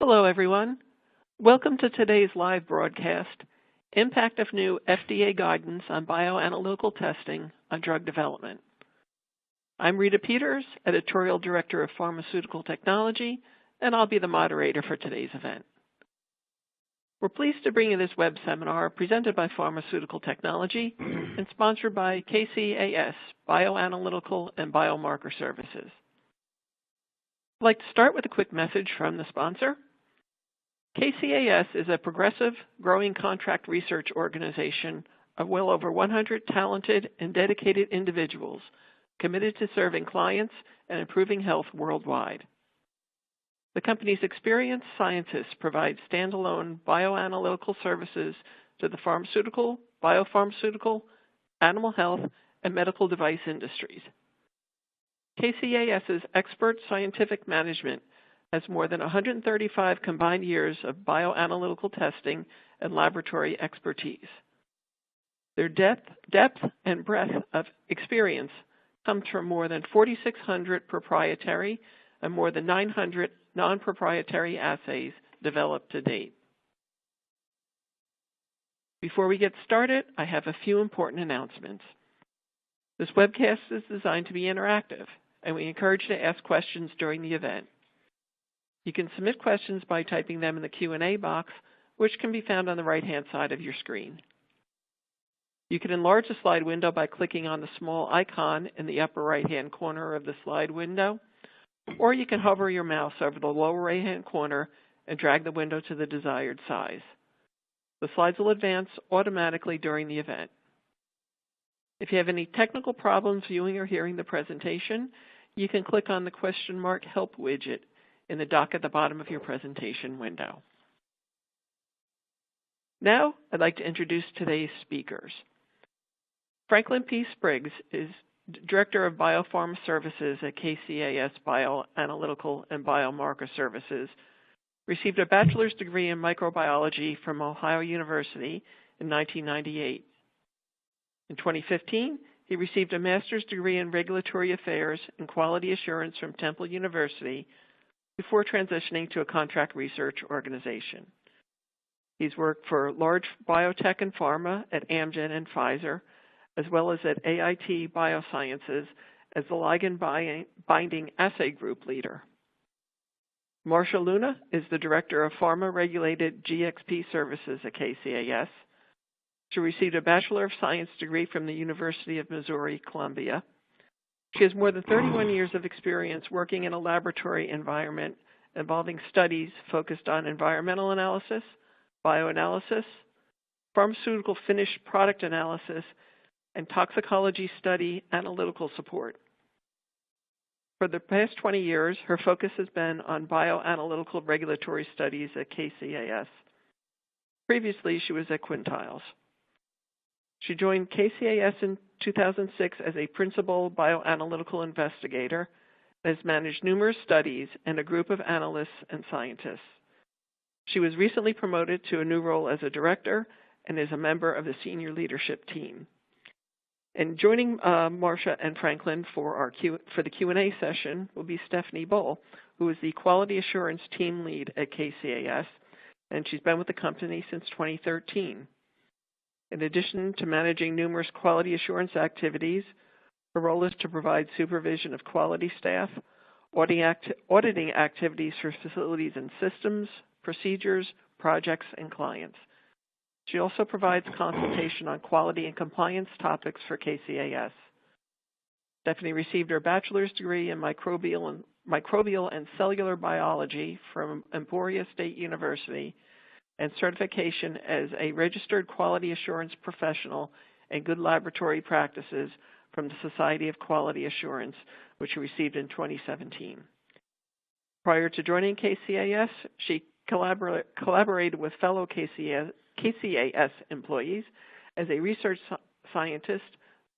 Hello, everyone. Welcome to today's live broadcast, Impact of New FDA Guidance on Bioanalytical Testing on Drug Development. I'm Rita Peters, Editorial Director of Pharmaceutical Technology, and I'll be the moderator for today's event. We're pleased to bring you this web seminar presented by Pharmaceutical Technology and sponsored by KCAS, Bioanalytical and Biomarker Services. I'd like to start with a quick message from the sponsor. KCAS is a progressive, growing contract research organization of well over 100 talented and dedicated individuals committed to serving clients and improving health worldwide. The company's experienced scientists provide standalone bioanalytical services to the pharmaceutical, biopharmaceutical, animal health, and medical device industries. KCAS's expert scientific management has more than 135 combined years of bioanalytical testing and laboratory expertise. Their depth and breadth of experience comes from more than 4,600 proprietary and more than 900 non-proprietary assays developed to date. Before we get started, I have a few important announcements. This webcast is designed to be interactive, and we encourage you to ask questions during the event. You can submit questions by typing them in the Q&A box, which can be found on the right-hand side of your screen. You can enlarge the slide window by clicking on the small icon in the upper right-hand corner of the slide window, or you can hover your mouse over the lower right-hand corner and drag the window to the desired size. The slides will advance automatically during the event. If you have any technical problems viewing or hearing the presentation, you can click on the question mark help widget in the dock at the bottom of your presentation window. Now, I'd like to introduce today's speakers. Franklin P. Spriggs is Director of Biopharma Services at KCAS Bioanalytical and Biomarker Services, received a bachelor's degree in microbiology from Ohio University in 1998. In 2015, he received a master's degree in regulatory affairs and quality assurance from Temple University before transitioning to a contract research organization. He's worked for large biotech and pharma at Amgen and Pfizer, as well as at AIT Biosciences as the ligand binding assay group leader. Marcia Luna is the Director of Pharma-Regulated GXP Services at KCAS. She received a Bachelor of Science degree from the University of Missouri, Columbia. She has more than 31 years of experience working in a laboratory environment involving studies focused on environmental analysis, bioanalysis, pharmaceutical finished product analysis, and toxicology study analytical support. For the past 20 years, her focus has been on bioanalytical regulatory studies at KCAS. Previously, she was at Quintiles. She joined KCAS in 2006 as a principal bioanalytical investigator and has managed numerous studies and a group of analysts and scientists. She was recently promoted to a new role as a director and is a member of the senior leadership team. And joining Marcia and Franklin for the Q&A session will be Stephanie Bull, who is the Quality Assurance Team Lead at KCAS, and she's been with the company since 2013. In addition to managing numerous quality assurance activities, her role is to provide supervision of quality staff, auditing activities for facilities and systems, procedures, projects, and clients. She also provides consultation on quality and compliance topics for KCAS. Stephanie received her bachelor's degree in microbial and cellular biology from Emporia State University and certification as a registered quality assurance professional and good laboratory practices from the Society of Quality Assurance, which she received in 2017. Prior to joining KCAS, she collaborated with fellow KCAS employees as a research scientist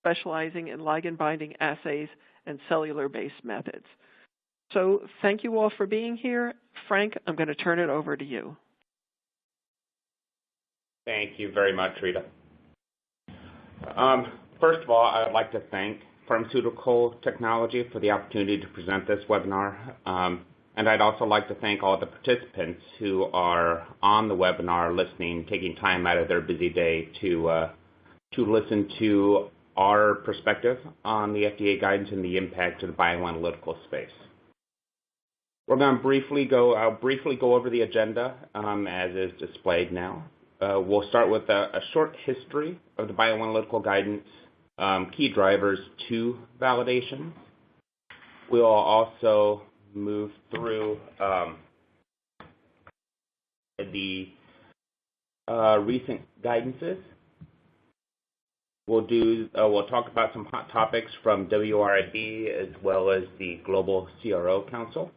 specializing in ligand-binding assays and cellular-based methods. So thank you all for being here. Frank, I'm going to turn it over to you. Thank you very much, Rita. First of all, I would like to thank Pharmaceutical Technology for the opportunity to present this webinar. And I'd also like to thank all the participants who are on the webinar listening, taking time out of their busy day to listen to our perspective on the FDA guidance and the impact to the bioanalytical space. We're going to I'll briefly go over the agenda as is displayed now. We'll start with a short history of the bioanalytical guidance, key drivers to validation. We'll also move through the recent guidances. We'll talk about some hot topics from WRIB as well as the Global CRO Council.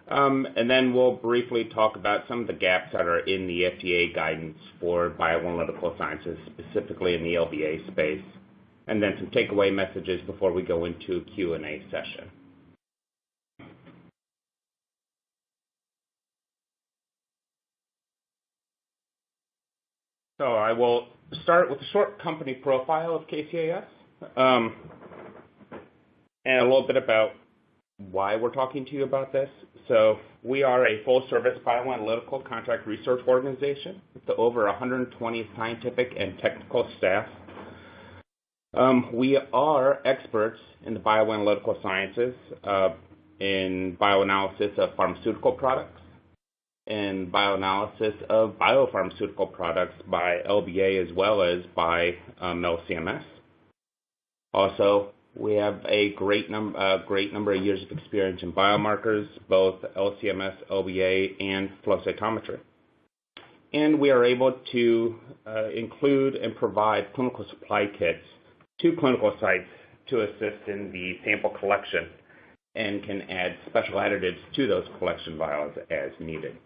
And then we'll briefly talk about some of the gaps that are in the FDA guidance for bioanalytical sciences, specifically in the LBA space, and then some takeaway messages before we go into a Q&A session. So I will start with a short company profile of KCAS and a little bit about why we're talking to you about this. So we are a full-service bioanalytical contract research organization with over 120 scientific and technical staff. We are experts in the bioanalytical sciences, in bioanalysis of pharmaceutical products, and bioanalysis of biopharmaceutical products by LBA as well as by LCMS. Also, we have a great number of years of experience in biomarkers, both LCMS, LBA, and flow cytometry. And we are able to include and provide clinical supply kits to clinical sites to assist in the sample collection and can add special additives to those collection vials as needed.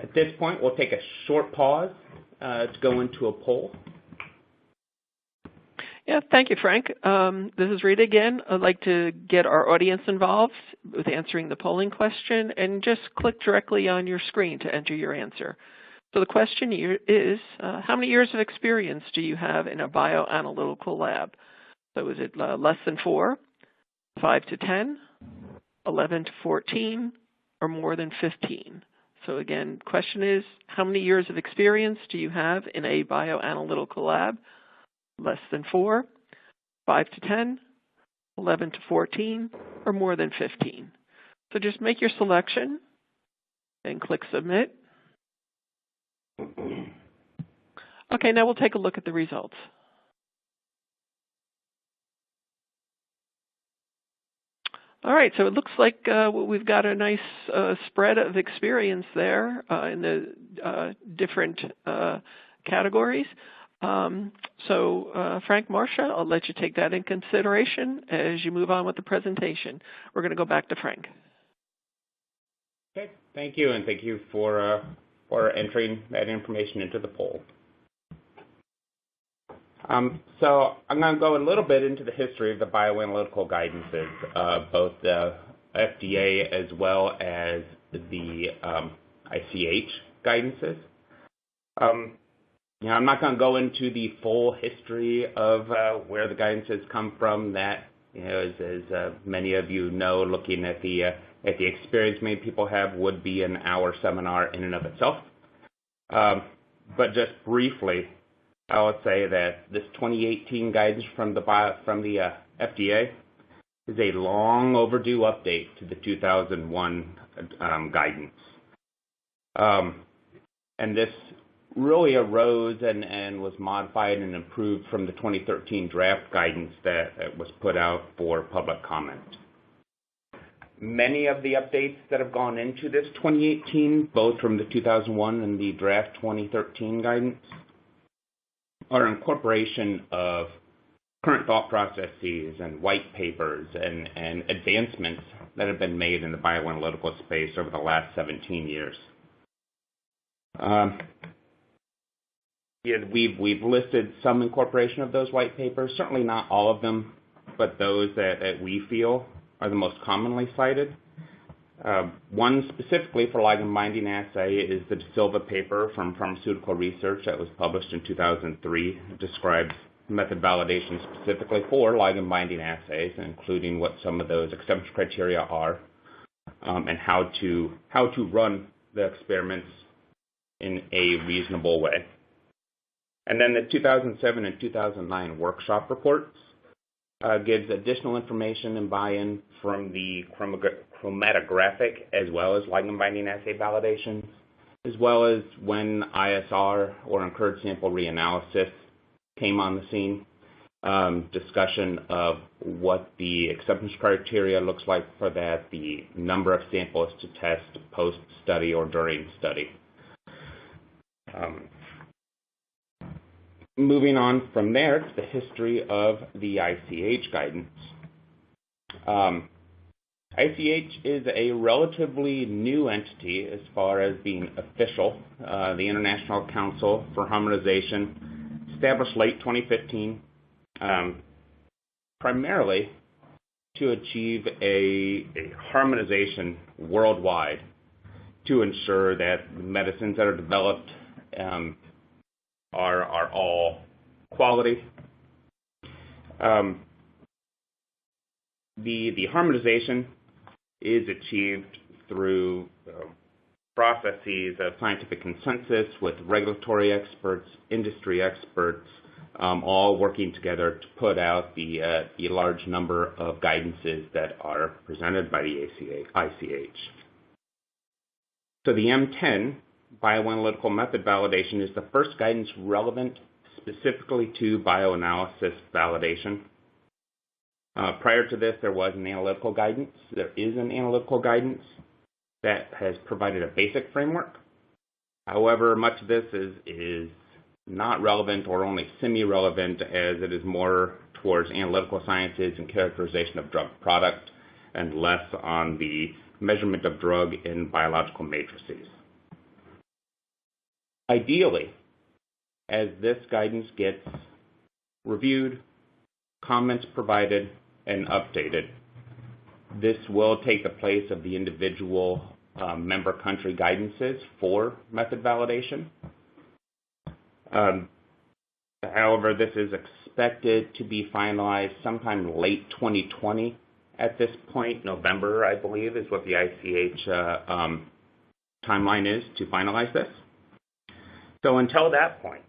At this point, we'll take a short pause to go into a poll. Yeah, thank you, Frank. This is Rita again. I'd like to get our audience involved with answering the polling question, and just click directly on your screen to enter your answer. So the question here is, how many years of experience do you have in a bioanalytical lab? So is it less than 4, 5 to 10, 11 to 14, or more than 15? So again, question is, how many years of experience do you have in a bioanalytical lab? Less than 4, 5 to 10, 11 to 14, or more than 15. So just make your selection and click Submit. Okay, now we'll take a look at the results. All right, so it looks like we've got a nice spread of experience there in the different categories. So Frank, Marcia, I'll let you take that in consideration as you move on with the presentation. We're going to go back to Frank. Okay, thank you, and thank you for entering that information into the poll. So I'm going to go a little bit into the history of the bioanalytical guidances, both the FDA as well as the ICH guidances. I'm not going to go into the full history of where the guidances come from. That, as many of you know, looking at the experience many people have, would be an hour seminar in and of itself. But just briefly, I would say that this 2018 guidance from the FDA is a long overdue update to the 2001 guidance. And this really arose and was modified and improved from the 2013 draft guidance that was put out for public comment. Many of the updates that have gone into this 2018, both from the 2001 and the draft 2013 guidance, are incorporation of current thought processes and white papers and advancements that have been made in the bioanalytical space over the last 17 years. We've listed some incorporation of those white papers, certainly not all of them, but those that we feel are the most commonly cited. One specifically for ligand binding assay is the De Silva paper from Pharmaceutical Research that was published in 2003. It describes method validation specifically for ligand binding assays, including what some of those acceptance criteria are, and how to run the experiments in a reasonable way. And then the 2007 and 2009 workshop reports gives additional information and buy-in from the chromatographic as well as ligand binding assay validations, as well as when ISR or encouraged sample reanalysis came on the scene, discussion of what the acceptance criteria looks like for that, the number of samples to test post-study or during study. Moving on from there to the history of the ICH guidance. ICH is a relatively new entity as far as being official. The International Council for Harmonization, established late 2015, primarily to achieve a harmonization worldwide to ensure that medicines that are developed are all quality. The harmonization is achieved through processes of scientific consensus with regulatory experts, industry experts, all working together to put out the large number of guidances that are presented by the ICH. So the M10, Bioanalytical Method Validation, is the first guidance relevant specifically to bioanalysis validation. Prior to this, there was an analytical guidance. There is an analytical guidance that has provided a basic framework. However, much of this is not relevant or only semi-relevant, as it is more towards analytical sciences and characterization of drug product and less on the measurement of drug in biological matrices. Ideally, as this guidance gets reviewed, comments provided, and updated, this will take the place of the individual member country guidances for method validation. However, this is expected to be finalized sometime late 2020 at this point. November, I believe, is what the ICH timeline is to finalize this. So until that point,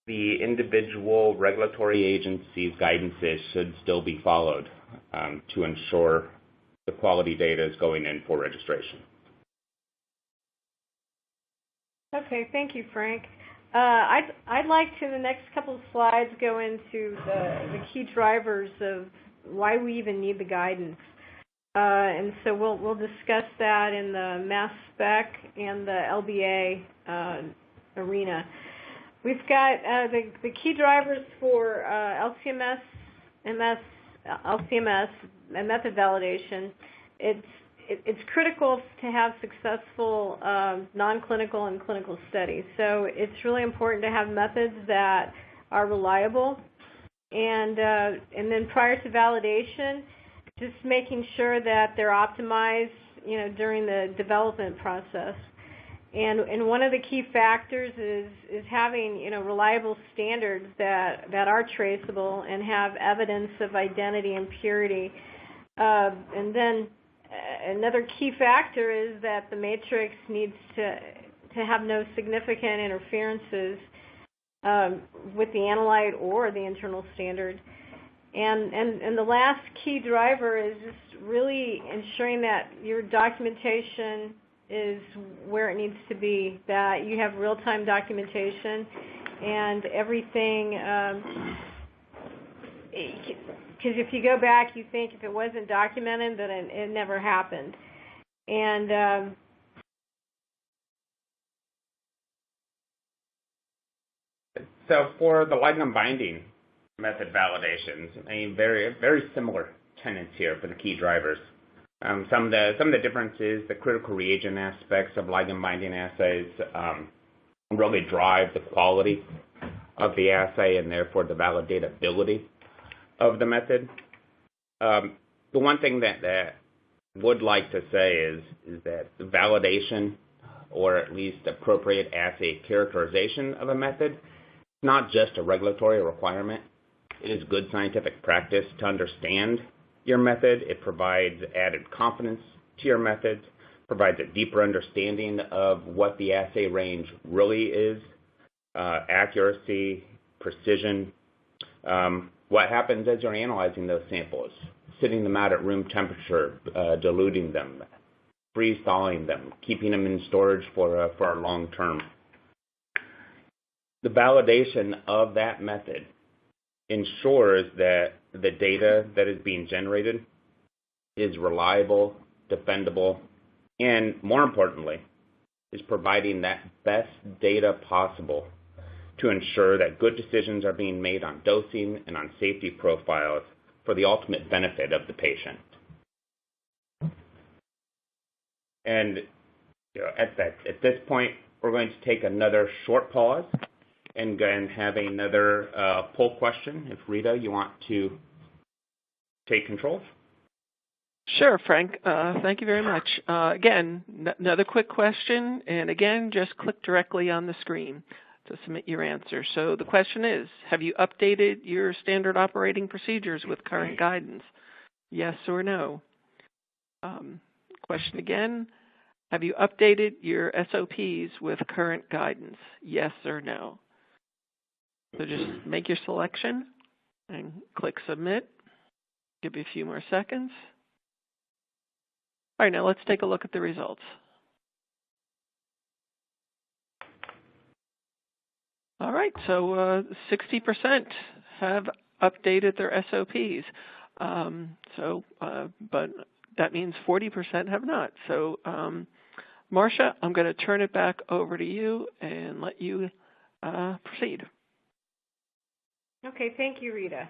the individual regulatory agencies' guidances should still be followed to ensure the quality data is going in for registration. Okay, thank you, Frank. I'd like to, in the next couple of slides, go into the key drivers of why we even need the guidance. And so we'll discuss that in the mass spec and the LBA arena. We've got the key drivers for LCMS, LCMS, and method validation. It's critical to have successful non-clinical and clinical studies. So it's really important to have methods that are reliable. And then prior to validation, just making sure that they're optimized, during the development process. And one of the key factors is having, reliable standards that are traceable and have evidence of identity and purity. And then another key factor is that the matrix needs to have no significant interferences with the analyte or the internal standard. And the last key driver is just really ensuring that your documentation is where it needs to be, that you have real-time documentation and everything, because if you go back, you think if it wasn't documented, then it never happened. And so for the ligand binding method validations, very, very similar tenets here for the key drivers. Some of the differences, the critical reagent aspects of ligand binding assays really drive the quality of the assay and therefore the validatability of the method. The one thing that would like to say is that the validation, or at least appropriate assay characterization of a method, not just a regulatory requirement. It is good scientific practice to understand your method. It provides added confidence to your method, provides a deeper understanding of what the assay range really is, accuracy, precision. What happens as you're analyzing those samples? Sitting them out at room temperature, diluting them, freeze-thawing them, keeping them in storage for a long term. The validation of that method ensures that the data that is being generated is reliable, defendable, and more importantly, is providing that best data possible to ensure that good decisions are being made on dosing and on safety profiles for the ultimate benefit of the patient. And at this point, we're going to take another short pause and go and have another poll question. If Rita, you want to take control. Sure, Frank. Thank you very much. Again, another quick question, and again, just click directly on the screen to submit your answer. So the question is, have you updated your standard operating procedures with current guidance? Yes or no? Question again, have you updated your SOPs with current guidance? Yes or no? So just make your selection and click submit. Give you a few more seconds. All right, now let's take a look at the results. All right, so 60% have updated their SOPs. But that means 40% have not. So, Marcia, I'm going to turn it back over to you and let you proceed. Okay, thank you, Rita.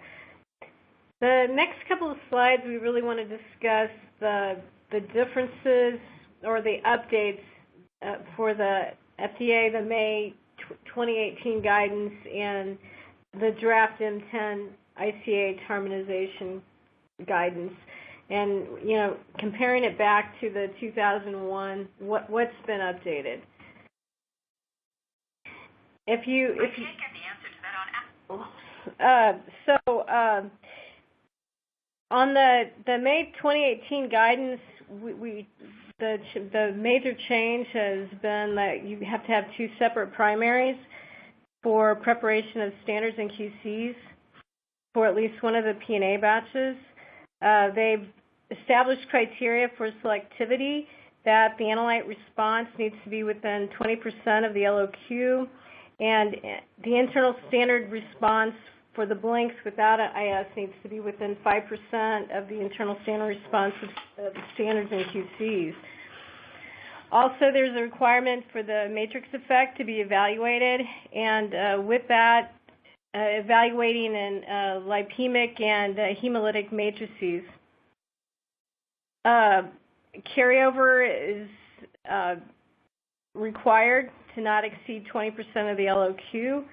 The next couple of slides, we really want to discuss the differences or the updates for the FDA, the May 2018 guidance, and the draft M10 ICH harmonization guidance. And, comparing it back to the 2001, what's been updated? If you can't get the answer to that on on the May 2018 guidance, the major change has been that you have to have two separate primaries for preparation of standards and QCs for at least one of the P&A batches. They've established criteria for selectivity that the analyte response needs to be within 20% of the LOQ, and the internal standard response for the blanks without an IS needs to be within 5% of the internal standard response of the standards and QCs. Also, there's a requirement for the matrix effect to be evaluated, and with that, evaluating in lipemic and hemolytic matrices. Carryover is required to not exceed 20% of the LOQ.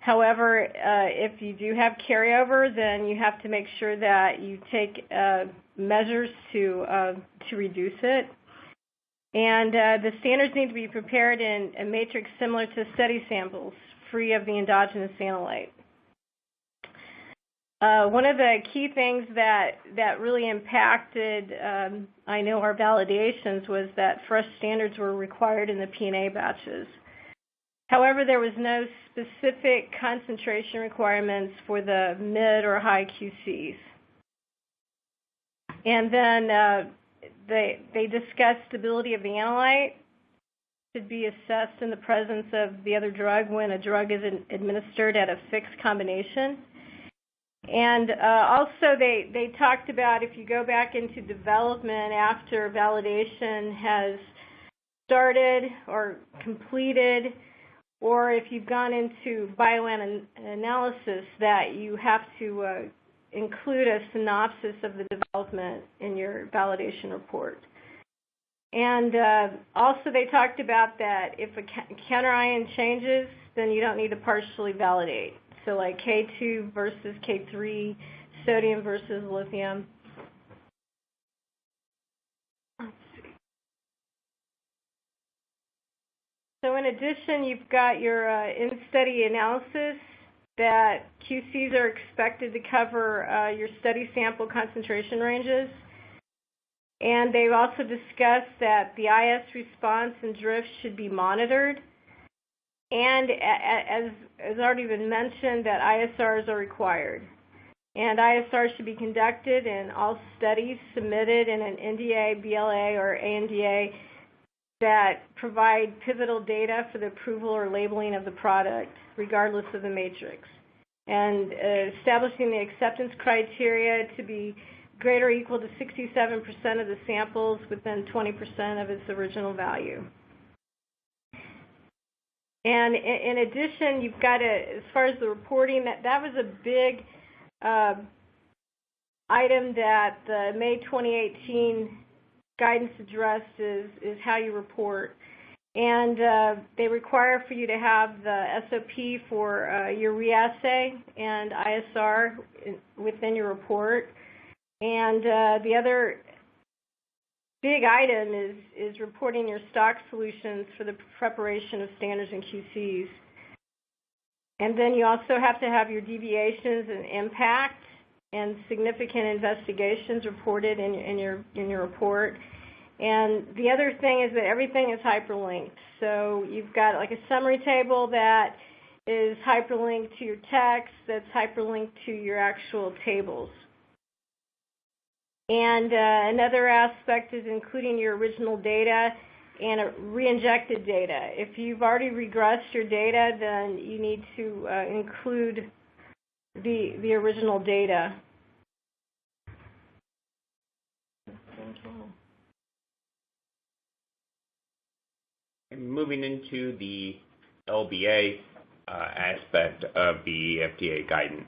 However, if you do have carryover, then you have to make sure that you take measures to reduce it. And the standards need to be prepared in a matrix similar to study samples, free of the endogenous analyte. One of the key things that really impacted, I know, our validations was that fresh standards were required in the P&A batches. However, there was no specific concentration requirements for the mid or high QCs. And then they discussed stability of the analyte should be assessed in the presence of the other drug when a drug is administered at a fixed combination. And also they talked about if you go back into development after validation has started or completed, or if you've gone into bioanalysis, that you have to include a synopsis of the development in your validation report. And also they talked about that if a counterion changes, then you don't need to partially validate. So like K2 versus K3, sodium versus lithium. So in addition, you've got your in-study analysis that QCs are expected to cover your study sample concentration ranges. And they've also discussed that the IS response and drift should be monitored. And as already been mentioned, that ISRs are required. And ISRs should be conducted in all studies submitted in an NDA, BLA, or ANDA that provide pivotal data for the approval or labeling of the product, regardless of the matrix. And establishing the acceptance criteria to be greater or equal to 67% of the samples within 20% of its original value. And in addition, you've got as far as the reporting, that was a big item that the May 2018 guidance addressed is how you report. And they require for you to have the SOP for your reassay and ISR within your report. And the other big item is reporting your stock solutions for the preparation of standards and QCs. And then you also have to have your deviations and impact and significant investigations reported in your report. And the other thing is that everything is hyperlinked. So you've got like a summary table that is hyperlinked to your text, that's hyperlinked to your actual tables. And another aspect is including your original data and re-injected data. If you've already regressed your data, then you need to include the original data. Moving into the LBA aspect of the FDA guidance.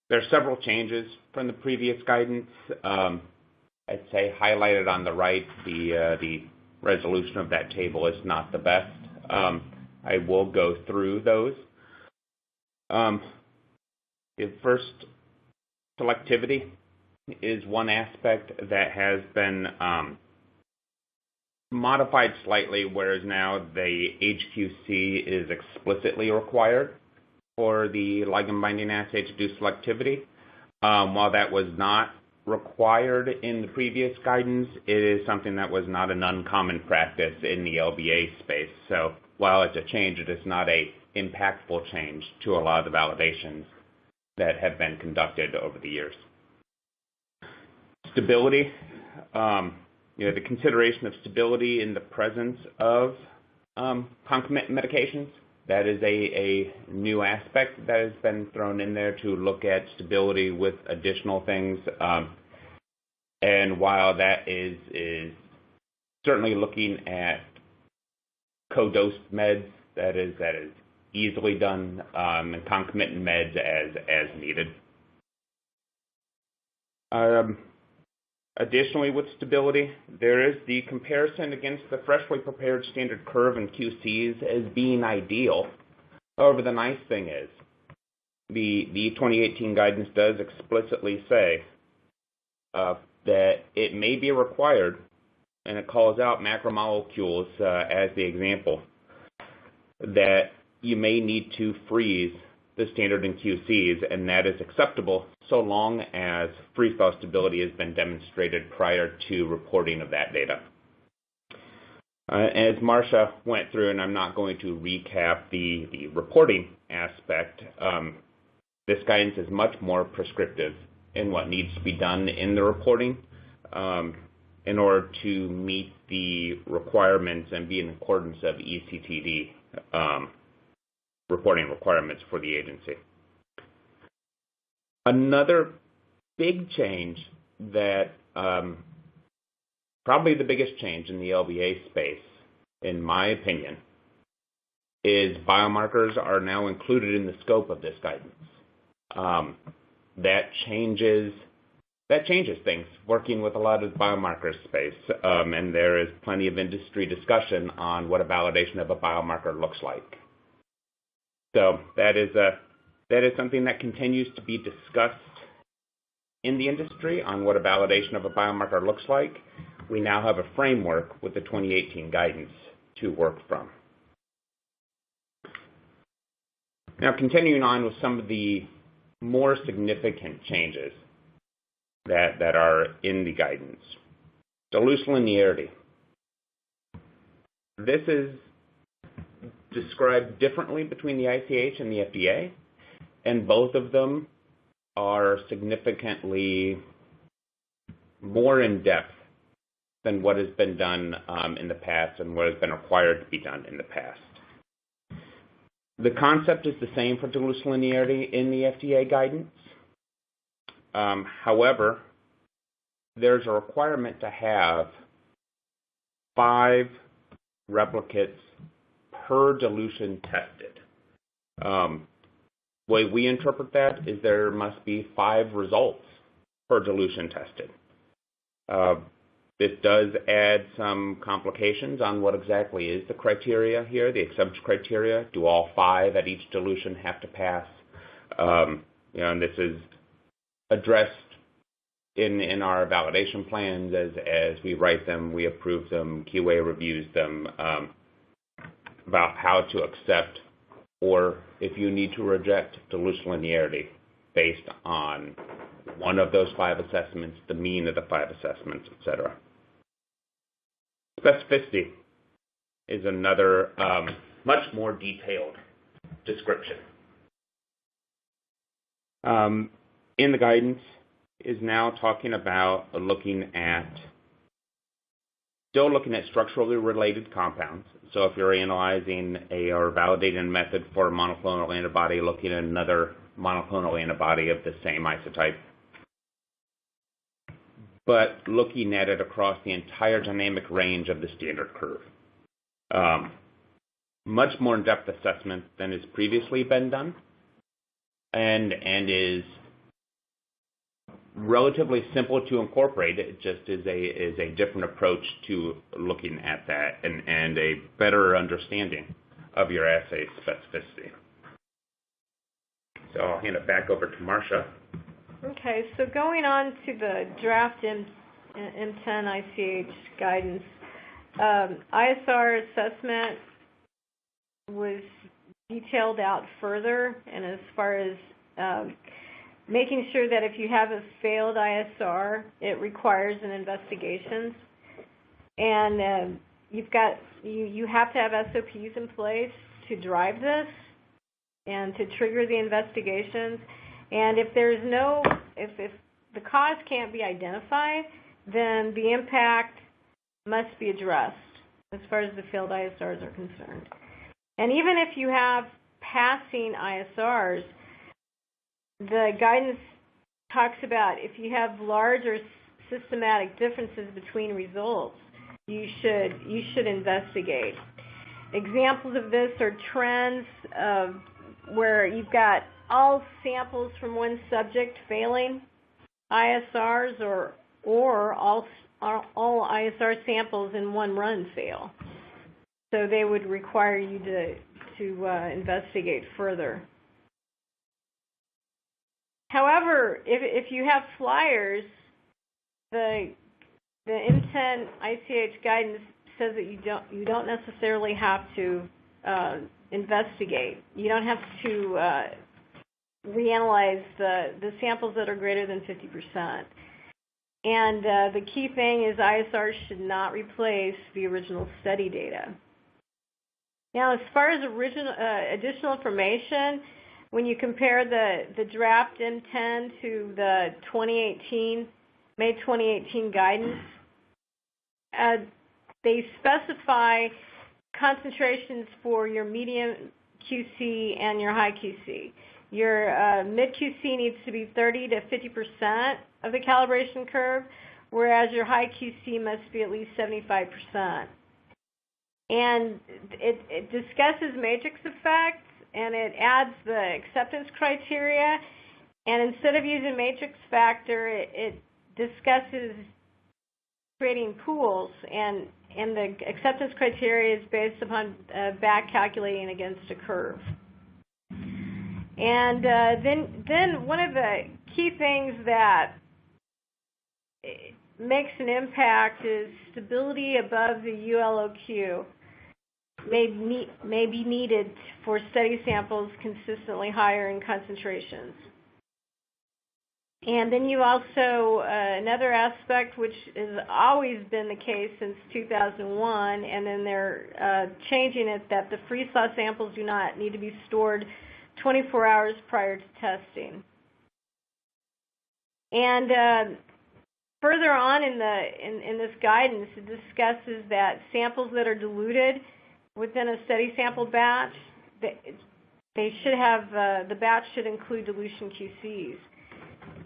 There are several changes from the previous guidance. I'd say highlighted on the right, the resolution of that table is not the best. I will go through those. First, selectivity is one aspect that has been modified slightly, whereas now the HQC is explicitly required for the ligand binding assay to do selectivity. While that was not required in the previous guidance, it is something that was not an uncommon practice in the LBA space. So while it's a change, it is not an impactful change to a lot of the validations that have been conducted over the years. Stability, the consideration of stability in the presence of concomitant medications. That is a new aspect that has been thrown in there to look at stability with additional things. And while that is certainly looking at co-dosed meds, that is easily done, and concomitant meds as needed. Additionally, with stability, there is the comparison against the freshly prepared standard curve in QCs as being ideal. However, the nice thing is the 2018 guidance does explicitly say that it may be required, and it calls out macromolecules as the example, that you may need to freeze the standard in QCs, and that is acceptable so long as freeze-thaw stability has been demonstrated prior to reporting of that data. As Marcia went through, and I'm not going to recap the reporting aspect, this guidance is much more prescriptive in what needs to be done in the reporting in order to meet the requirements and be in accordance of ECTD reporting requirements for the agency. Another big change that probably the biggest change in the LBA space, in my opinion, is biomarkers are now included in the scope of this guidance. That changes things, working with a lot of the biomarker space, and there is plenty of industry discussion on what a validation of a biomarker looks like. So that is something that continues to be discussed in the industry on what a validation of a biomarker looks like. we now have a framework with the 2018 guidance to work from. Now, continuing on with some of the more significant changes that are in the guidance. Loose linearity. This is described differently between the ICH and the FDA, and both of them are significantly more in depth than what has been done in the past and what has been required to be done in the past. The concept is the same for loose linearity in the FDA guidance. However, there's a requirement to have 5 replicates per dilution tested. The way we interpret that is there must be 5 results per dilution tested. This does add some complications on what exactly is the criteria here, the acceptance criteria. Do all 5 at each dilution have to pass? And this is addressed in our validation plans as we write them, we approve them, QA reviews them, about how to accept or if you need to reject loose linearity based on one of those 5 assessments, the mean of the 5 assessments, etc. Specificity is another much more detailed description. In the guidance is now talking about still looking at structurally related compounds. So if you're analyzing or validating a method for a monoclonal antibody, looking at another monoclonal antibody of the same isotype, but looking at it across the entire dynamic range of the standard curve. Much more in-depth assessment than has previously been done, and is relatively simple to incorporate. It just is a different approach to looking at that and a better understanding of your assay specificity. So I'll hand it back over to Marcia. Okay, so going on to the draft M10 ICH guidance, ISR assessment was detailed out further, and as far as making sure that if you have a failed ISR, it requires an investigation, and you have to have SOPs in place to drive this and to trigger the investigations. And if if the cause can't be identified, then the impact must be addressed as far as the failed ISRs are concerned. And even if you have passing ISRs, the guidance talks about if you have large or systematic differences between results, you should investigate. Examples of this are trends where you've got all samples from one subject failing ISRs, or all ISR samples in one run fail. So they would require you to investigate further. However, if you have flyers, the M10 ICH guidance says that you don't necessarily have to investigate. You don't have to reanalyze the samples that are greater than 50%. And the key thing is ISRs should not replace the original study data. Now, as far as additional information, when you compare the draft M10 to the May 2018 guidance, they specify concentrations for your medium QC and your high QC. Your mid QC needs to be 30 to 50% of the calibration curve, whereas your high QC must be at least 75%. And it discusses matrix effects, and it adds the acceptance criteria. And instead of using matrix factor, it discusses creating pools, and the acceptance criteria is based upon back calculating against a curve. And then one of the key things that makes an impact is stability above the ULOQ may be needed for study samples consistently higher in concentrations. And then you also, another aspect which has always been the case since 2001, and then they're changing it, that the freeze thaw samples do not need to be stored 24 hours prior to testing. And further on in this guidance, it discusses that samples that are diluted within a study sample batch, they should have, the batch should include dilution QCs,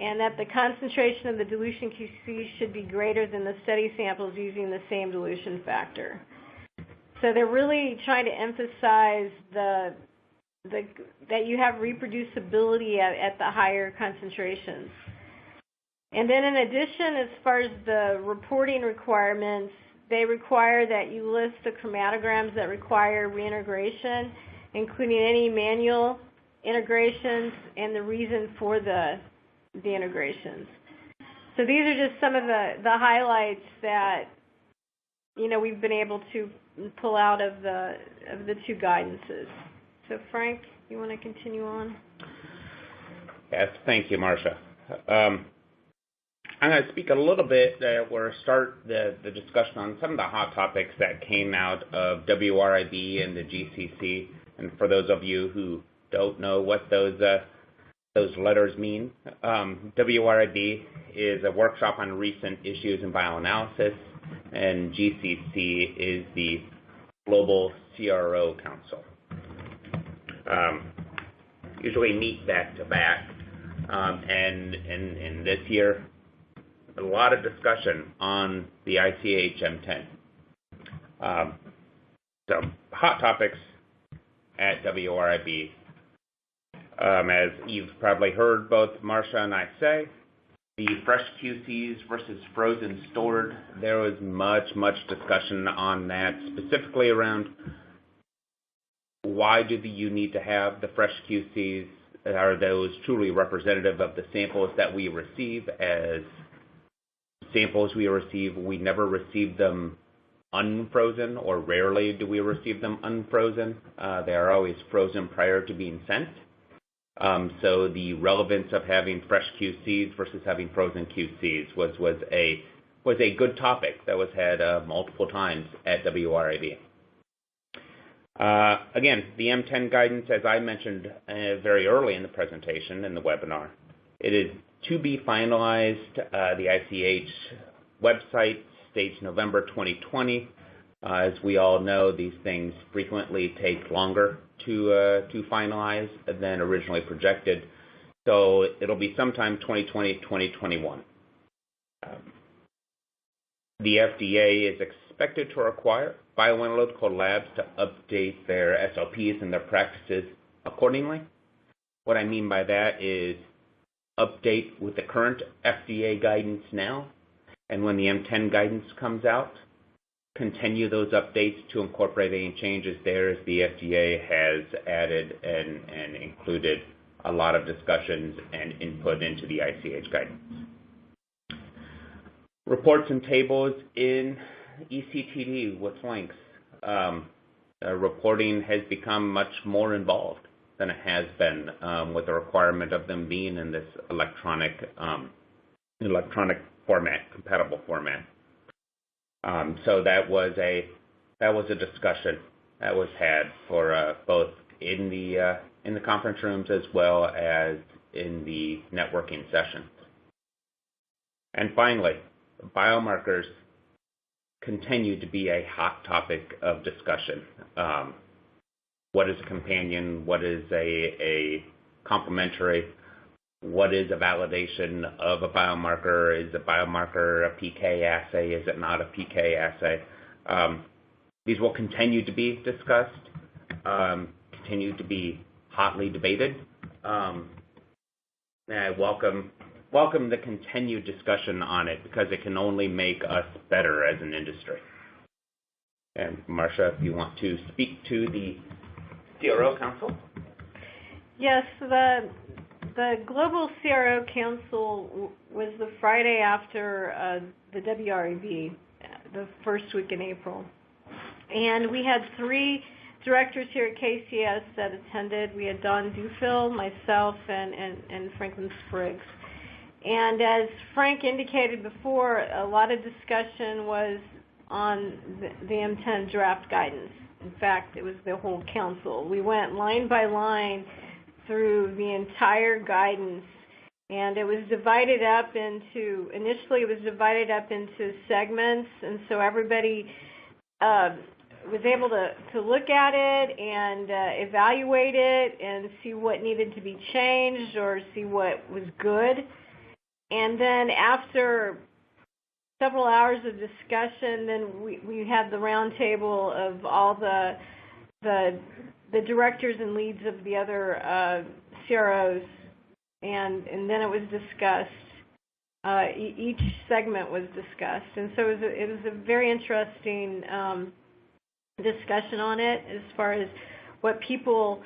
and that the concentration of the dilution QCs should be greater than the study samples using the same dilution factor. So they're really trying to emphasize that you have reproducibility at the higher concentrations. And then in addition, as far as the reporting requirements, they require that you list the chromatograms that require reintegration, including any manual integrations and the reason for the integrations. So these are just some of the highlights that, you know, we've been able to pull out of the two guidances. So Frank, you want to continue on? Yes, thank you, Marcia. I'm going to speak a little bit, or start the discussion on some of the hot topics that came out of WRIB and the GCC. And for those of you who don't know what those letters mean, WRIB is a workshop on recent issues in bioanalysis, and GCC is the Global CRO Council. Usually meet back to back, and this year, a lot of discussion on the ICH M10. So hot topics at WRIB. As you've probably heard both Marcia and I say, the fresh QCs versus frozen stored, there was much discussion on that, specifically around why do you need to have the fresh QCs? Are those truly representative of the samples that we receive? As samples we receive, we never receive them unfrozen, or rarely do we receive them unfrozen. They are always frozen prior to being sent. So the relevance of having fresh QCs versus having frozen QCs was a good topic that was had multiple times at WRIB. Again, the M10 guidance, as I mentioned very early in the presentation in the webinar, it is to be finalized. The ICH website states November 2020. As we all know, these things frequently take longer to finalize than originally projected. So it'll be sometime 2020, 2021. The FDA is expected to require bioanalytical labs to update their SOPs and their practices accordingly. What I mean by that is update with the current FDA guidance now, and when the M10 guidance comes out, continue those updates to incorporate any changes there, as the FDA has added and included a lot of discussions and input into the ICH guidance. Reports and tables in ECTD with links. Reporting has become much more involved than it has been, with the requirement of them being in this electronic format, compatible format. So that was a discussion that was had for both in the conference rooms as well as in the networking sessions. And finally, biomarkers continue to be a hot topic of discussion. What is a companion? What is a complementary? What is a validation of a biomarker? Is a biomarker a PK assay? Is it not a PK assay? These will continue to be discussed, continue to be hotly debated. And I welcome the continued discussion on it, because it can only make us better as an industry. And Marcia, if you want to speak to the CRO Council. Yes, the the Global CRO Council was the Friday after the WRIB, the first week in April. And we had 3 directors here at KCAS that attended. We had Dawn Dufil, myself, and Franklin Spriggs. And as Frank indicated before, a lot of discussion was on the M10 draft guidance. In fact, it was the whole council. We went line by line through the entire guidance, and it was divided up into, initially it was divided up into segments, and so everybody was able to look at it and evaluate it and see what needed to be changed or see what was good. And then after several hours of discussion, then we had the round table of all the directors and leads of the other CROs, and then it was discussed. Each segment was discussed, and so it was a very interesting discussion on it as far as what people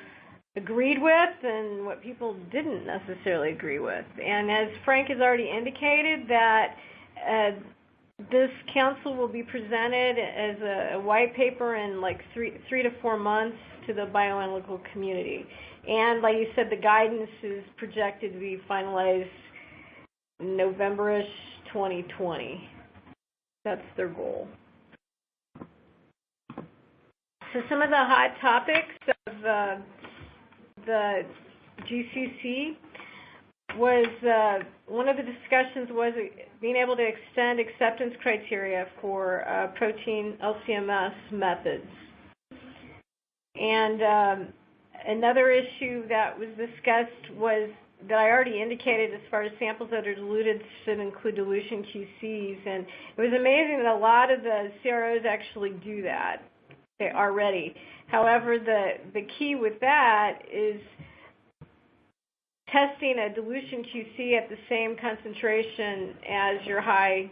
agreed with and what people didn't necessarily agree with. And as Frank has already indicated, that this council will be presented as a white paper in like 3 to 4 months to the bioanalytical community. And like you said, the guidance is projected to be finalized November-ish 2020. That's their goal. So some of the hot topics of the GCC was, one of the discussions was being able to extend acceptance criteria for protein LC-MS methods. And another issue that was discussed was that I already indicated as far as samples that are diluted should include dilution QCs. And it was amazing that a lot of the CROs actually do that already. However, the key with that is testing a dilution QC at the same concentration as your high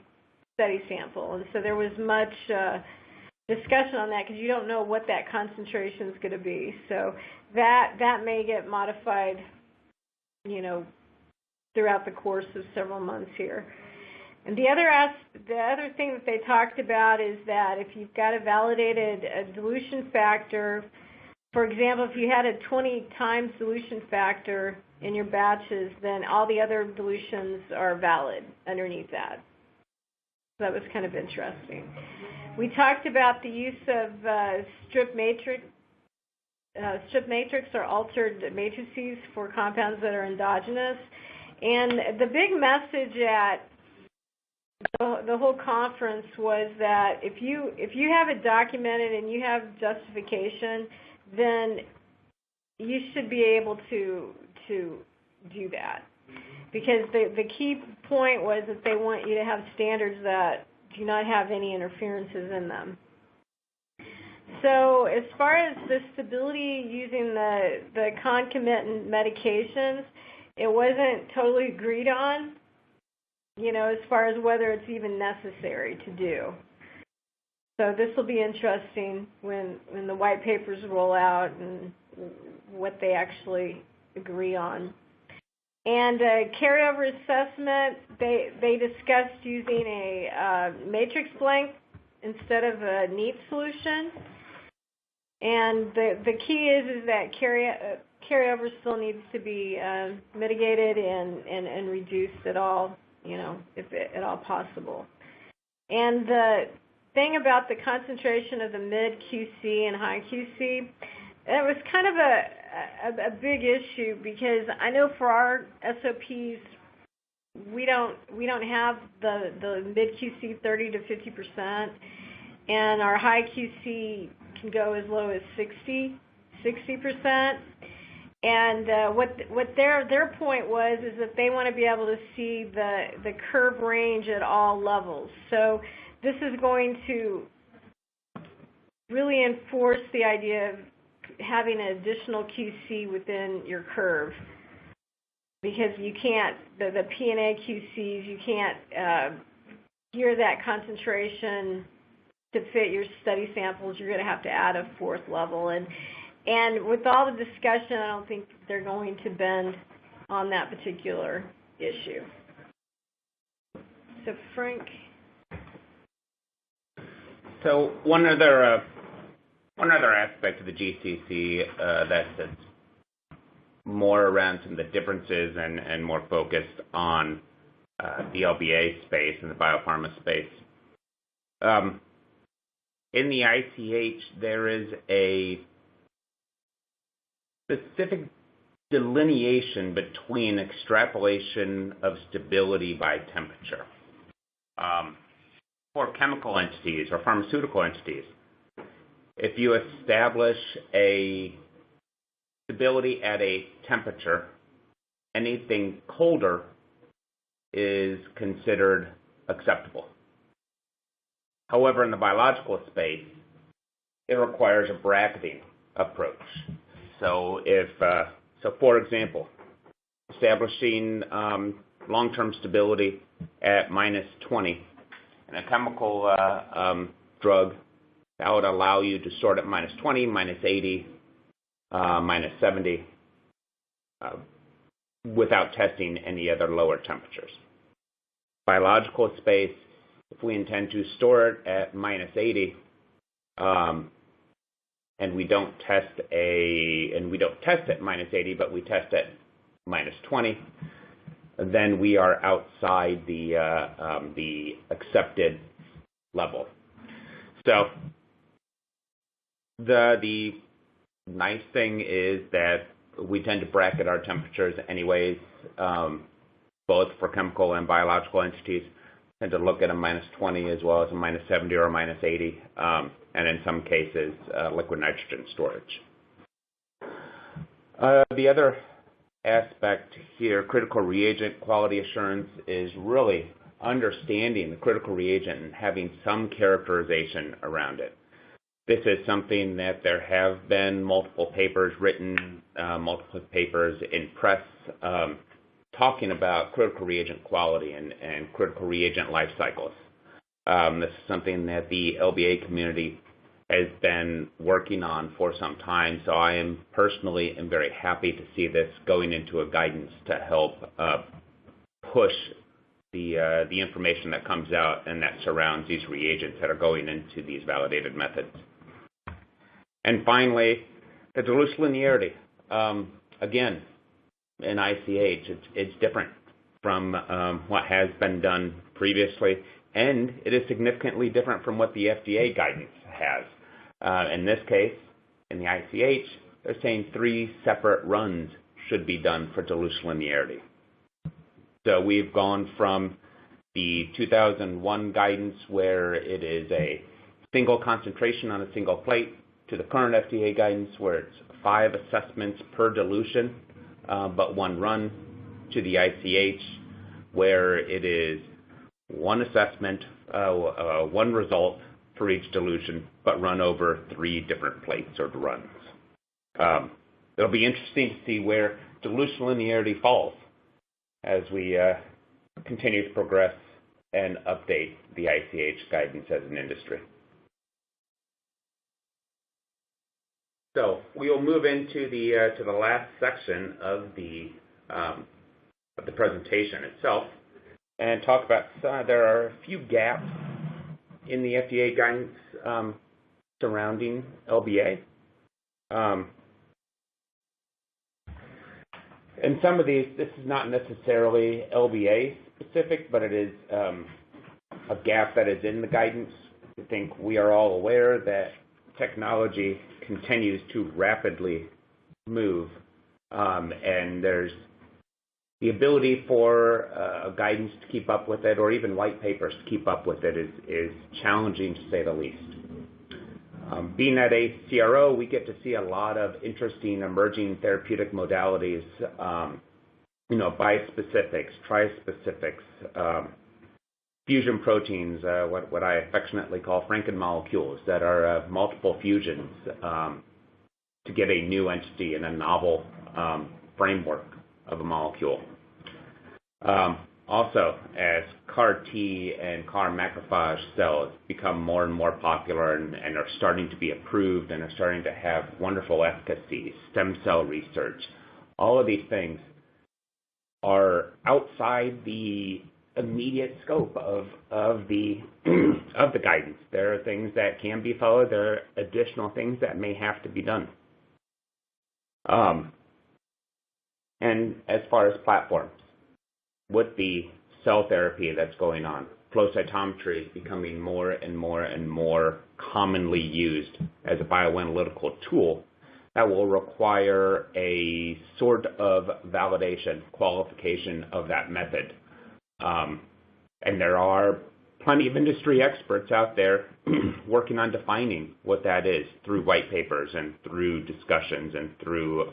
study sample. And so there was much discussion on that because you don't know what that concentration is going to be. So that may get modified, throughout the course of several months here. And the other thing that they talked about is that if you've got a validated dilution factor, for example, if you had a 20 times dilution factor in your batches, then all the other dilutions are valid underneath that. So that was kind of interesting. We talked about the use of strip matrix or altered matrices for compounds that are endogenous. And the big message at the whole conference was that if you have it documented and you have justification, then you should be able to do that. Because the key point was that they want you to have standards that do not have any interferences in them. So as far as the stability using the concomitant medications, it wasn't totally agreed on, as far as whether it's even necessary to do. So this will be interesting when the white papers roll out and what they actually agree on. And carryover assessment, they discussed using a matrix blank instead of a neat solution. And the key is that carryover still needs to be mitigated and reduced at all, if at all possible. And the thing about the concentration of the mid QC and high QC, it was kind of a big issue because I know for our SOPs, we don't have the mid QC 30 to 50%, and our high QC can go as low as 60%. And what their point was is that they want to be able to see the curve range at all levels. So this is going to really enforce the idea of having an additional QC within your curve, because you can't, the P&A QCs, you can't gear that concentration to fit your study samples. You're going to have to add a 4th level. And with all the discussion, I don't think they're going to bend on that particular issue. So Frank. So one other aspect of the GCC that's more around some of the differences and more focused on the LBA space and the biopharma space. In the ICH, there is a specific delineation between extrapolation of stability by temperature. For chemical entities or pharmaceutical entities, if you establish a stability at a temperature, anything colder is considered acceptable. However, in the biological space, it requires a bracketing approach. So for example, establishing long-term stability at -20 in a chemical drug, that would allow you to store it at -20, -80, -70, without testing any other lower temperatures. Biological space, if we intend to store it at -80, and we don't test at -80, but we test at -20, then we are outside the accepted level. So the nice thing is that we tend to bracket our temperatures anyways, both for chemical and biological entities. Tend to look at a -20 as well as a -70 or a -80, and in some cases, liquid nitrogen storage. The other aspect here, critical reagent quality assurance, is really understanding the critical reagent and having some characterization around it. This is something that there have been multiple papers written, multiple papers in press, talking about critical reagent quality and critical reagent life cycles. This is something that the LBA community has been working on for some time, so I am personally very happy to see this going into a guidance to help push the information that comes out and that surrounds these reagents that are going into these validated methods. And finally, the dilution linearity. Again, in ICH, it's different from what has been done previously, and it is significantly different from what the FDA guidance has. In this case, in the ICH, they're saying 3 separate runs should be done for dilution linearity. So we've gone from the 2001 guidance, where it is a single concentration on a single plate, to the current FDA guidance, where it's 5 assessments per dilution, but 1 run, to the ICH, where it is 1 assessment, 1 result for each dilution, but run over 3 different plates or runs. It'll be interesting to see where dilution linearity falls as we continue to progress and update the ICH guidance as an industry. So we will move into the last section of the presentation itself and talk about there are a few gaps in the FDA guidance surrounding LBA. And some of these, this is not necessarily LBA specific, but it is a gap that is in the guidance. I think we are all aware that technology continues to rapidly move, and there's the ability for guidance to keep up with it, or even white papers to keep up with it, is challenging, to say the least. Being at a CRO, we get to see a lot of interesting emerging therapeutic modalities, bispecifics, trispecifics, fusion proteins, what I affectionately call Franken-molecules, that are multiple fusions to get a new entity in a novel framework of a molecule. Also, as CAR T and CAR macrophage cells become more and more popular and are starting to be approved and are starting to have wonderful efficacy, stem cell research, all of these things, are outside the immediate scope of the of the guidance. There are things that can be followed. There are additional things that may have to be done. And as far as platforms, with the cell therapy that's going on, flow cytometry is becoming more and more and more commonly used as a bioanalytical tool that will require a sort of validation, qualification of that method. And there are plenty of industry experts out there working on defining what that is through white papers and through discussions and through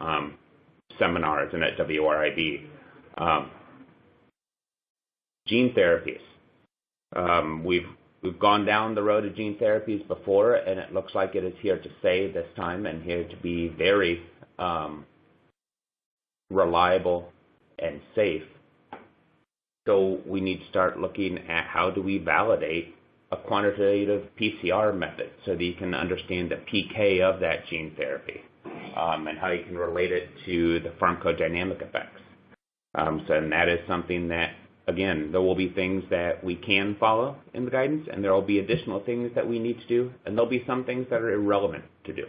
seminars and at WRIB. Gene therapies. We've gone down the road of gene therapies before, and it looks like it is here to stay this time and here to be very reliable and safe. So we need to start looking at how do we validate a quantitative PCR method so that you can understand the PK of that gene therapy and how you can relate it to the pharmacodynamic effects. And that is something that, again, there will be things that we can follow in the guidance, and there will be additional things that we need to do, and there'll be some things that are irrelevant to do.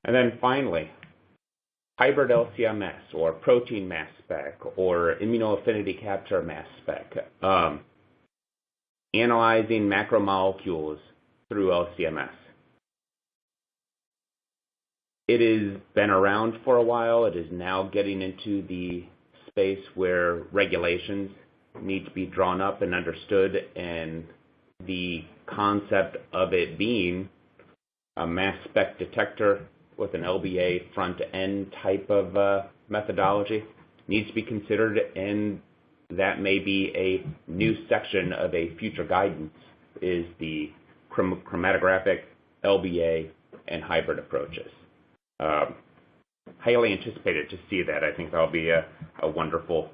And then finally, hybrid LC-MS or protein mass spec or immunoaffinity capture mass spec, analyzing macromolecules through LC-MS. It has been around for a while. It is now getting into the space where regulations need to be drawn up and understood, and the concept of it being a mass spec detector with an LBA front-end type of methodology needs to be considered, and that may be a new section of a future guidance, is the chromatographic, LBA, and hybrid approaches. Highly anticipated to see that. I think that'll be a wonderful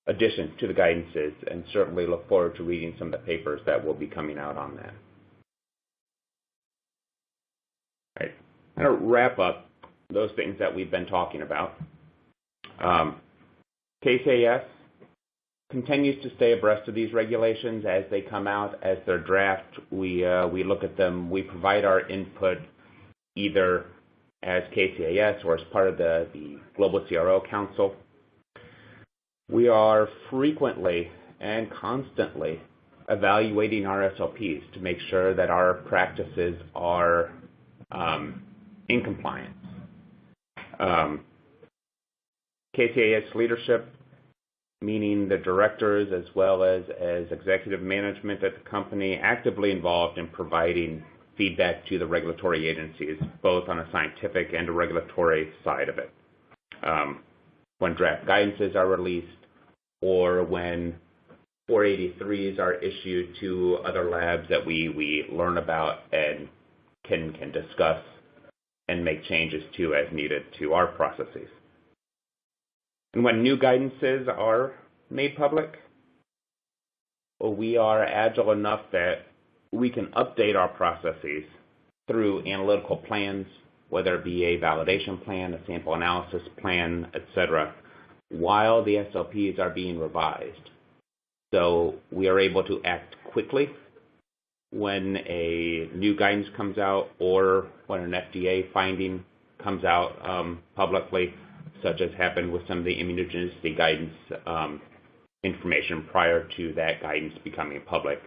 addition to the guidances, and certainly look forward to reading some of the papers that will be coming out on that. All right. I'm going to wrap up those things that we've been talking about. KCAS continues to stay abreast of these regulations as they come out, as they're draft. We look at them. We provide our input either as KCAS or as part of the Global CRO Council. We are frequently and constantly evaluating our SOPs to make sure that our practices are in compliance. KCAS leadership, meaning the directors as well as executive management at the company, actively involved in providing feedback to the regulatory agencies, both on a scientific and a regulatory side of it. When draft guidances are released, or when 483s are issued to other labs that we learn about and can discuss and make changes to as needed to our processes. And when new guidances are made public, well, we are agile enough that we can update our processes through analytical plans, whether it be a validation plan, a sample analysis plan, etc., while the SOPs are being revised. So we are able to act quickly when a new guidance comes out or when an FDA finding comes out publicly, such as happened with some of the immunogenicity guidance information prior to that guidance becoming public.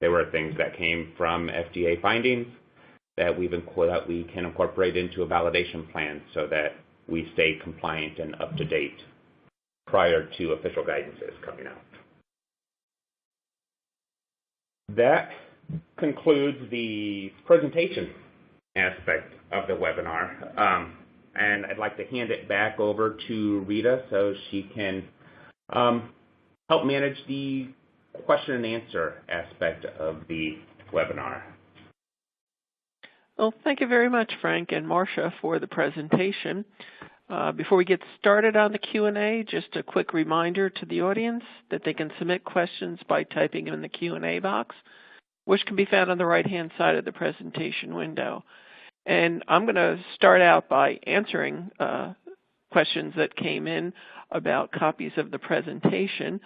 There were things that came from FDA findings that we can incorporate into a validation plan so that we stay compliant and up to date prior to official guidances coming out. That concludes the presentation aspect of the webinar. And I'd like to hand it back over to Rita so she can help manage the question and answer aspect of the webinar. Well, thank you very much, Frank and Marcia, for the presentation. Before we get started on the Q&A, just a quick reminder to the audience that they can submit questions by typing in the Q&A box, which can be found on the right-hand side of the presentation window. And I'm going to start out by answering questions that came in. about copies of the presentation,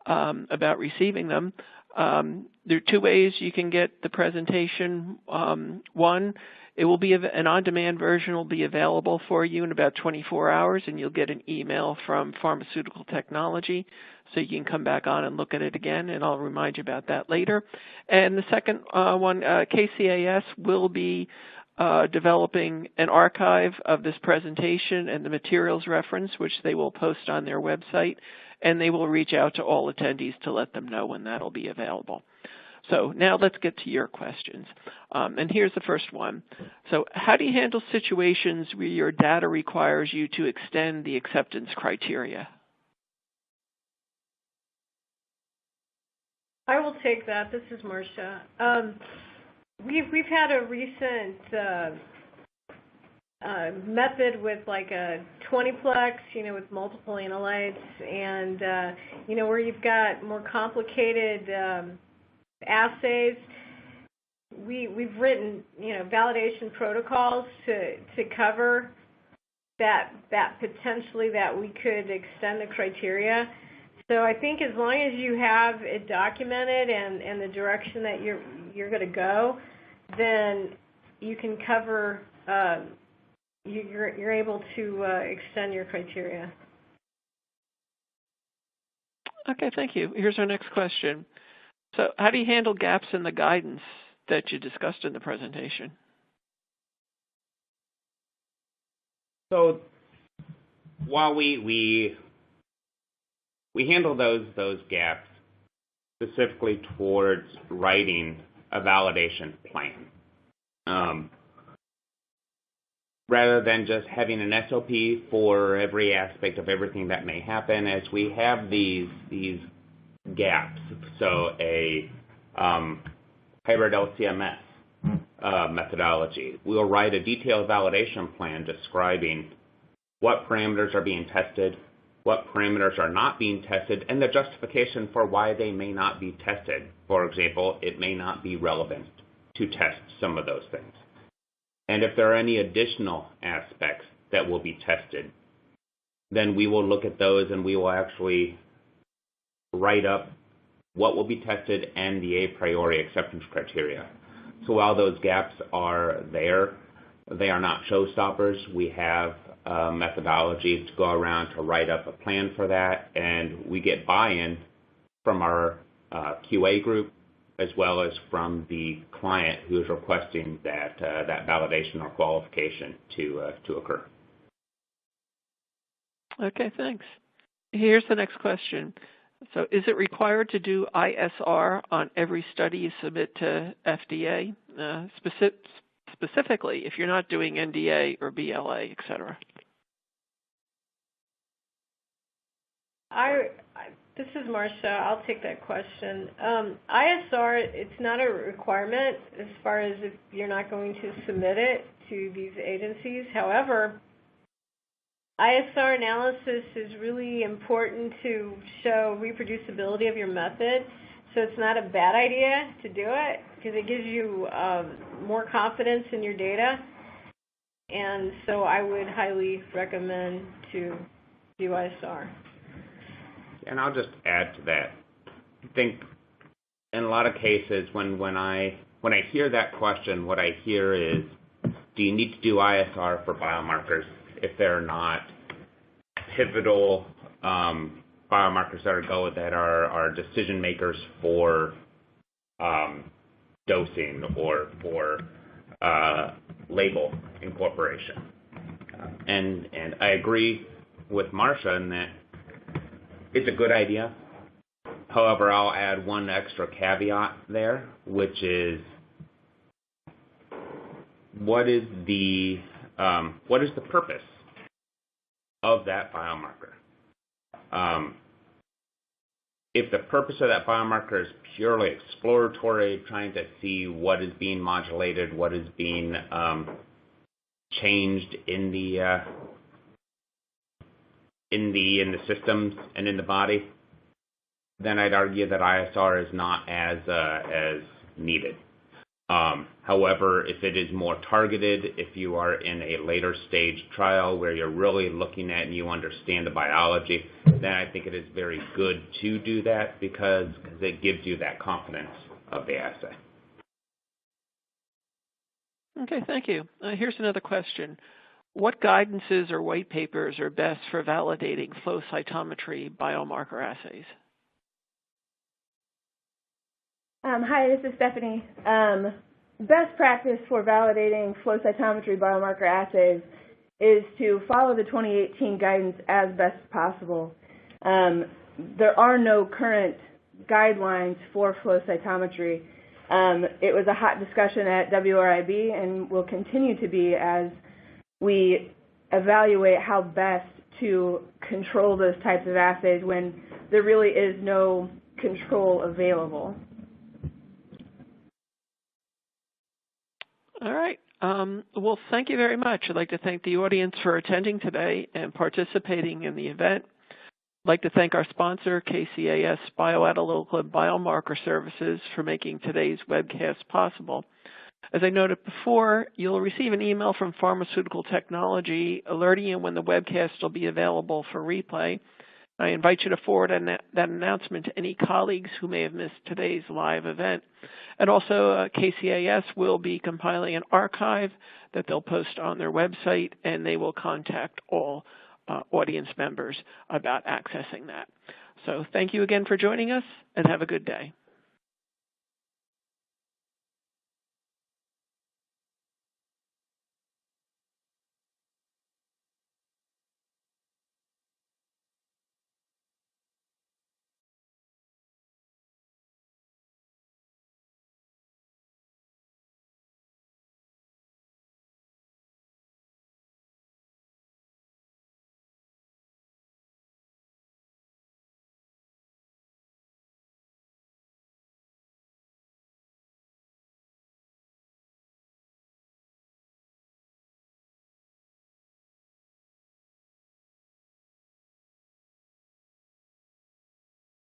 about receiving them. There are two ways you can get the presentation. One, it will be an on-demand version will be available for you in about 24 hours, and you'll get an email from Pharmaceutical Technology, so you can come back on and look at it again, and I'll remind you about that later. And the second one, KCAS will be developing an archive of this presentation and the materials reference, which they will post on their website, and they will reach out to all attendees to let them know when that'll be available. So now let's get to your questions. And here's the first one. So how do you handle situations where your data requires you to extend the acceptance criteria? I will take that. This is Marcia. We've had a recent method with like a 20-plex, with multiple analytes, and where you've got more complicated assays. We've written validation protocols to cover that potentially that we could extend the criteria. So I think as long as you have it documented and the direction that you're going to go, then you can cover. You're able to extend your criteria. Okay, thank you. Here's our next question. So how do you handle gaps in the guidance that you discussed in the presentation? So while we handle those gaps specifically towards writing a validation plan, rather than just having an SOP for every aspect of everything that may happen, as we have these gaps. So a hybrid LCMS methodology. We'll write a detailed validation plan describing what parameters are being tested, what parameters are not being tested, and the justification for why they may not be tested. For example, it may not be relevant to test some of those things. And if there are any additional aspects that will be tested, then we will look at those and we will actually write up what will be tested and the a priori acceptance criteria. So while those gaps are there, they are not showstoppers. We have methodologies to go around to write up a plan for that, and we get buy-in from our QA group as well as from the client who is requesting that validation or qualification to occur. Okay, thanks. Here's the next question. So is it required to do ISR on every study you submit to FDA, specifically if you're not doing NDA or BLA, et cetera? This is Marcia. I'll take that question. ISR, it's not a requirement as far as if you're not going to submit it to these agencies. However, ISR analysis is really important to show reproducibility of your method. So it's not a bad idea to do it because it gives you more confidence in your data. And so I would highly recommend to do ISR. And I'll just add to that. I think in a lot of cases when I hear that question, what I hear is, do you need to do ISR for biomarkers if they're not pivotal biomarkers that are decision makers for dosing or for label incorporation? And I agree with Marcia in that it's a good idea. However, I'll add one extra caveat there, which is what is the purpose of that biomarker? If the purpose of that biomarker is purely exploratory, trying to see what is being modulated, what is being changed in the systems and in the body, then I'd argue that ISR is not as needed. However, if it is more targeted, if you are in a later stage trial where you're really looking at and you understand the biology, then I think it is very good to do that because it gives you that confidence of the assay. Okay, thank you. Here's another question. What guidances or white papers are best for validating flow cytometry biomarker assays? Hi, this is Stephanie. Best practice for validating flow cytometry biomarker assays is to follow the 2018 guidance as best possible. There are no current guidelines for flow cytometry. It was a hot discussion at WRIB and will continue to be as we evaluate how best to control those types of assays when there really is no control available. All right. Well, thank you very much. I'd like to thank the audience for attending today and participating in the event. I'd like to thank our sponsor, KCAS Bioanalytical and Biomarker Services, for making today's webcast possible. As I noted before, you'll receive an email from Pharmaceutical Technology alerting you when the webcast will be available for replay. I invite you to forward that announcement to any colleagues who may have missed today's live event. And also, KCAS will be compiling an archive that they'll post on their website, and they will contact all audience members about accessing that. So thank you again for joining us, and have a good day.